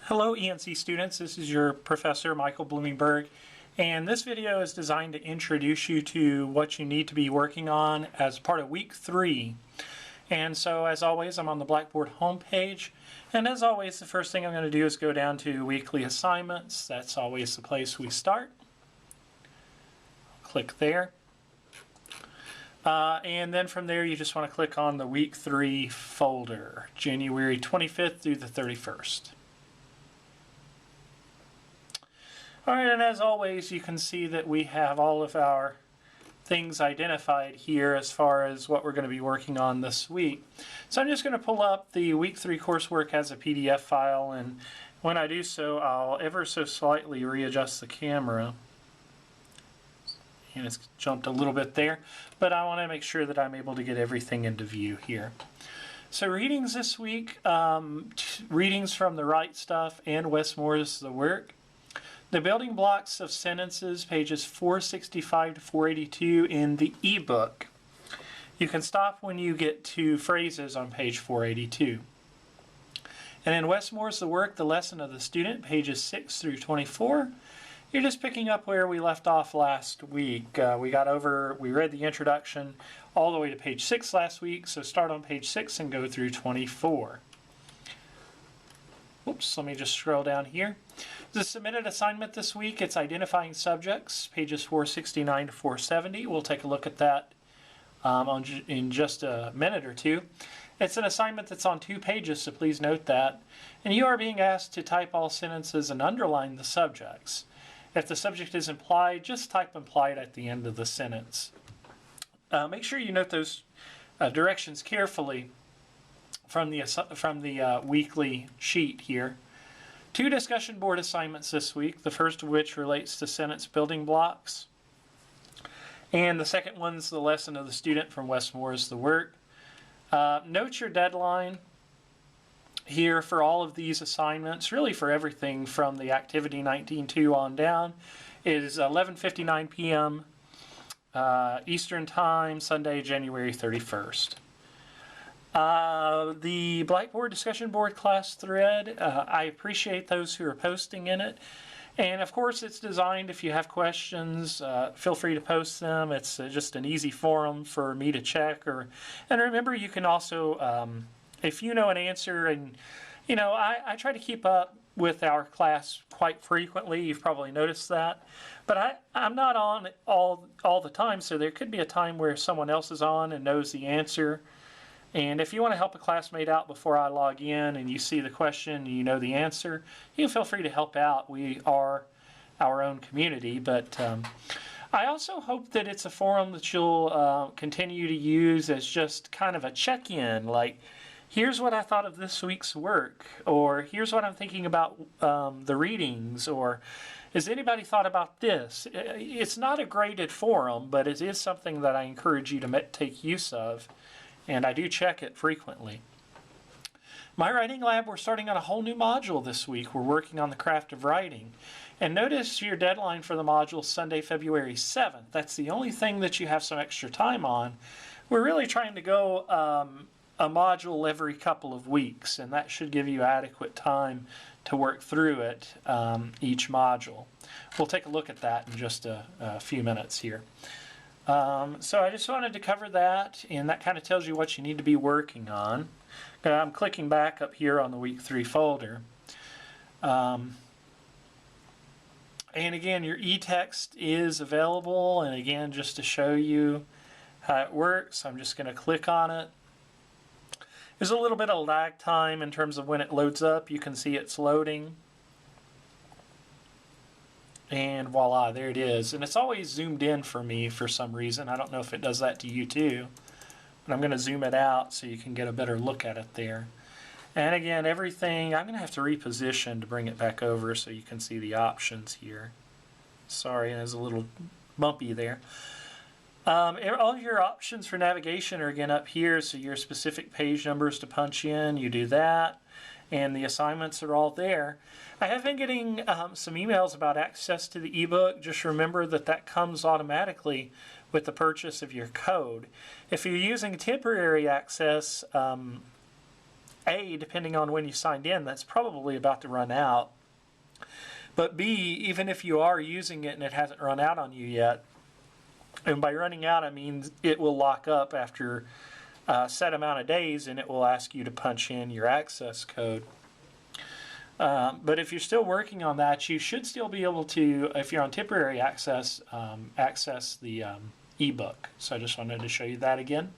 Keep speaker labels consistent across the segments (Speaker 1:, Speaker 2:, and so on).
Speaker 1: Hello ENC students, this is your professor Michael Bloomingberg, and this video is designed to introduce you to what you need to be working on as part of week 3. And so as always, I'm on the Blackboard homepage, and as always the first thing I'm going to do is go down to weekly assignments. That's always the place we start. Click there. And then from there you just want to click on the week 3 folder, January 25th through the 31st. Alright, and as always you can see that we have all of our things identified here as far as what we're going to be working on this week. So I'm just going to pull up the week 3 coursework as a PDF file, and when I do so I'll ever so slightly readjust the camera. And it's jumped a little bit there, but I want to make sure that I'm able to get everything into view here. So readings this week, readings from The Right Stuff and Westmore's The Work. The building blocks of sentences, pages 465 to 482 in the ebook. You can stop when you get to phrases on page 482. And in Westmore's The Work, the lesson of the student, pages 6 through 24. You're just picking up where we left off last week. We read the introduction all the way to page 6 last week, so start on page 6 and go through 24. Oops, let me just scroll down here. The submitted assignment this week, it's identifying subjects, pages 469 to 470. We'll take a look at that in just a minute or two. It's an assignment that's on 2 pages, so please note that. And you are being asked to type all sentences and underline the subjects. If the subject is implied, just type implied at the end of the sentence. Make sure you note those directions carefully from the weekly sheet here. 2 discussion board assignments this week, the first of which relates to sentence building blocks. And the second one's the lesson of the student from Westmore's The Work. Note your deadline here for all of these assignments, really for everything from the activity 19.2 on down. It is 11:59 p.m. Eastern Time, Sunday, January 31st. The Blackboard discussion board class thread, I appreciate those who are posting in it. And of course it's designed, if you have questions, feel free to post them. It's just an easy forum for me to check. And remember, you can also, if you know an answer, and I try to keep up with our class quite frequently. You've probably noticed that. But I'm not on all the time, so there could be a time where someone else is on and knows the answer. And if you want to help a classmate out before I log in and you see the question and you know the answer, you can feel free to help out. We are our own community, but I also hope that it's a forum that you'll continue to use as just kind of a check-in, like, here's what I thought of this week's work, or here's what I'm thinking about the readings, or has anybody thought about this? It's not a graded forum, but it is something that I encourage you to take use of. And I do check it frequently. My writing lab, we're starting on a whole new module this week. We're working on the craft of writing. And notice your deadline for the module is Sunday, February 7th. That's the only thing that you have some extra time on. We're really trying to go a module every couple of weeks, and that should give you adequate time to work through it, each module. We'll take a look at that in just a few minutes here. So I just wanted to cover that, and that kind of tells you what you need to be working on. I'm clicking back up here on the week 3 folder. And again, your e-text is available, and again, just to show you how it works, I'm just going to click on it. There's a little bit of lag time in terms of when it loads up. You can see it's loading. And voila, there it is. And it's always zoomed in for me for some reason. I don't know if it does that to you too. But I'm going to zoom it out so you can get a better look at it there. And again, everything, I'm going to have to reposition to bring it back over so you can see the options here. Sorry, it was a little bumpy there. All of your options for navigation are again up here, so your specific page numbers to punch in, you do that. And the assignments are all there. I have been getting some emails about access to the ebook. Just remember that that comes automatically with the purchase of your code. If you're using temporary access, A, depending on when you signed in, that's probably about to run out. But B, even if you are using it and it hasn't run out on you yet, and by running out I mean it will lock up after a set amount of days, and it will ask you to punch in your access code. But if you're still working on that, you should still be able to, if you're on temporary access, access the ebook. So I just wanted to show you that again.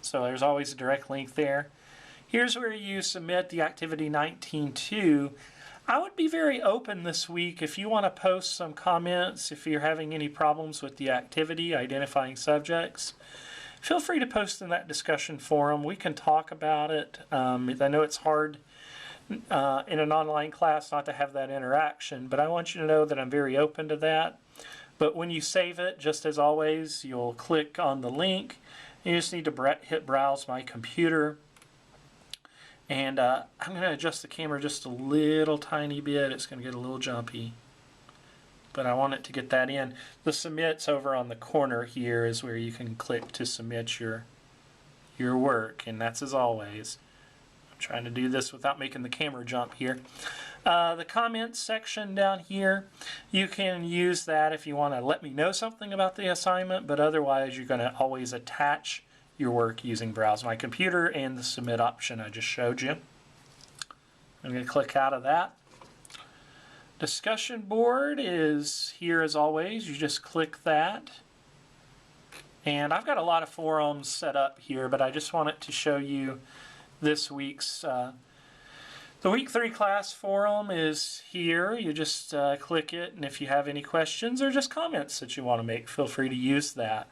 Speaker 1: So there's always a direct link there. Here's where you submit the activity 19.2. I would be very open this week if you want to post some comments, if you're having any problems with the activity, identifying subjects. Feel free to post in that discussion forum. We can talk about it. I know it's hard in an online class not to have that interaction, but I want you to know that I'm very open to that. But when you save it, just as always, you'll click on the link. You just need to hit Browse My Computer. And I'm going to adjust the camera just a little tiny bit. It's going to get a little jumpy, but I want it to get that in. The submit's over on the corner here is where you can click to submit your work, and that's as always. I'm trying to do this without making the camera jump here. The comments section down here, you can use that if you want to let me know something about the assignment, but otherwise you're going to always attach your work using Browse My Computer and the submit option I just showed you. I'm going to click out of that. Discussion board is here as always. You just click that. And I've got a lot of forums set up here, but I just wanted to show you this week's the week 3 class forum is here. You just click it, and if you have any questions or just comments that you want to make, feel free to use that.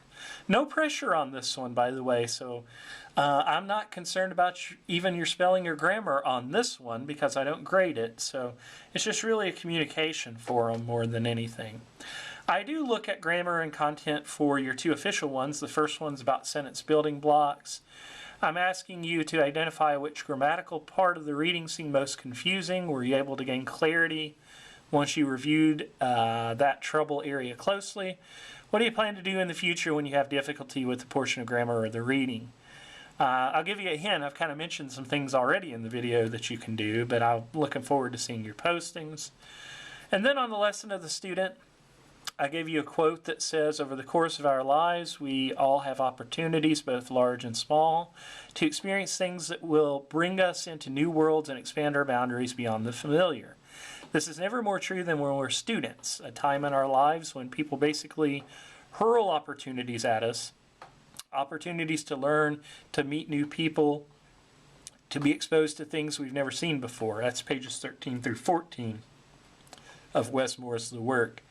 Speaker 1: No pressure on this one, by the way, so I'm not concerned about even your spelling or grammar on this one because I don't grade it, so it's just really a communication forum more than anything. I do look at grammar and content for your 2 official ones. The first one's about sentence building blocks. I'm asking you to identify which grammatical part of the reading seemed most confusing. Were you able to gain clarity once you reviewed that trouble area closely? What do you plan to do in the future when you have difficulty with the portion of grammar or the reading? I'll give you a hint. I've kind of mentioned some things already in the video that you can do, but I'm looking forward to seeing your postings. And then on the lesson of the student, I gave you a quote that says, over the course of our lives, we all have opportunities, both large and small, to experience things that will bring us into new worlds and expand our boundaries beyond the familiar. This is never more true than when we're students, a time in our lives when people basically hurl opportunities at us, opportunities to learn, to meet new people, to be exposed to things we've never seen before. That's pages 13 through 14 of Wes Moore's The Work.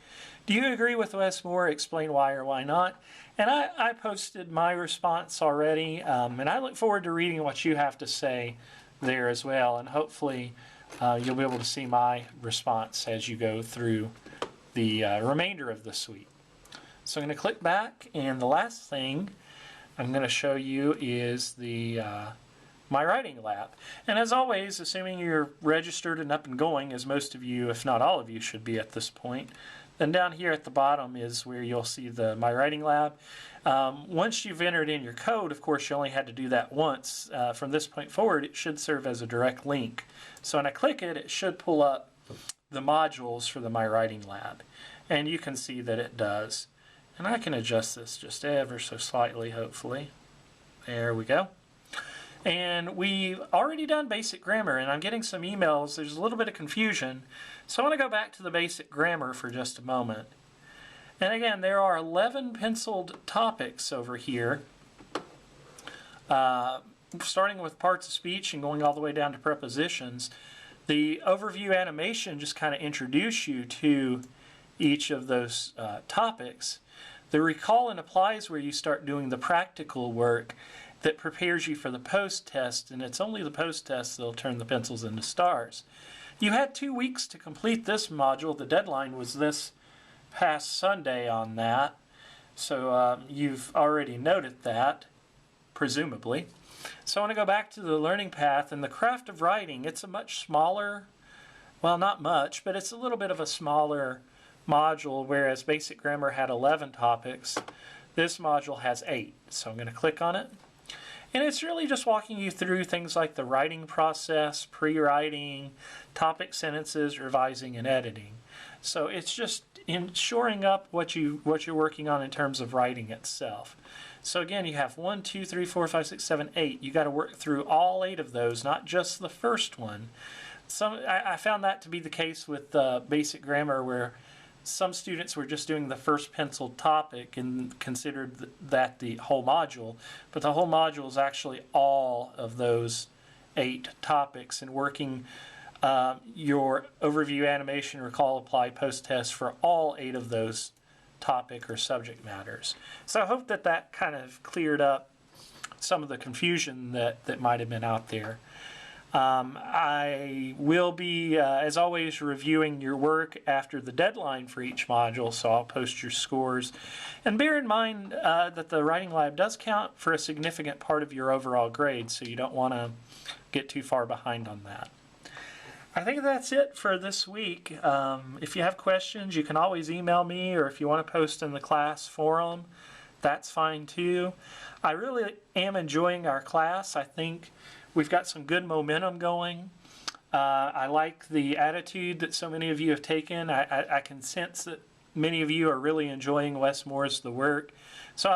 Speaker 1: Do you agree with Wes Moore? Explain why or why not. And I posted my response already, and I look forward to reading what you have to say there as well, and hopefully you'll be able to see my response as you go through the remainder of this week. So I'm going to click back, and the last thing I'm going to show you is the My Writing Lab. And as always, assuming you're registered and up and going, as most of you, if not all of you, should be at this point, then down here at the bottom is where you'll see the My Writing Lab. Once you've entered in your code, of course, you only had to do that once. From this point forward, it should serve as a direct link. So when I click it, it should pull up the modules for the My Writing Lab. And you can see that it does. And I can adjust this just ever so slightly, hopefully. There we go. And we've already done basic grammar, and I'm getting some emails. There's a little bit of confusion. So I want to go back to the basic grammar for just a moment. And again, there are 11 penciled topics over here, starting with parts of speech and going all the way down to prepositions. The overview animation just kind of introduces you to each of those topics. The recall and apply is where you start doing the practical work that prepares you for the post-test, and it's only the post-test that'll turn the pencils into stars. You had 2 weeks to complete this module. The deadline was this past Sunday on that, so you've already noted that, presumably. So I want to go back to the learning path, and the craft of writing, it's a much smaller, well, not much, but it's a little bit of a smaller module, whereas basic grammar had 11 topics. This module has 8, so I'm going to click on it. And it's really just walking you through things like the writing process, pre-writing, topic sentences, revising, and editing. So it's just in shoring up what you're working on in terms of writing itself. So again, you have 1, 2, 3, 4, 5, 6, 7, 8. You got to work through all 8 of those, not just the first one. I found that to be the case with basic grammar, where some students were just doing the first penciled topic and considered that the whole module, but the whole module is actually all of those 8 topics, and working your overview, animation, recall, apply, post test for all 8 of those topic or subject matters. So I hope that kind of cleared up some of the confusion that might have been out there. I will be, as always, reviewing your work after the deadline for each module, so I'll post your scores. And bear in mind that the Writing Lab does count for a significant part of your overall grade, so you don't want to get too far behind on that. I think that's it for this week. If you have questions, you can always email me, or if you want to post in the class forum, that's fine too. I really am enjoying our class. I think we've got some good momentum going. I like the attitude that so many of you have taken. I can sense that many of you are really enjoying Wes Moore's The Work. So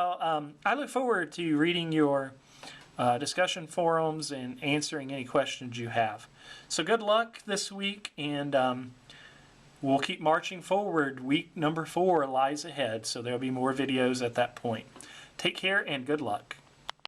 Speaker 1: I look forward to reading your discussion forums and answering any questions you have. So good luck this week, and we'll keep marching forward. Week number 4 lies ahead, so there'll be more videos at that point. Take care and good luck.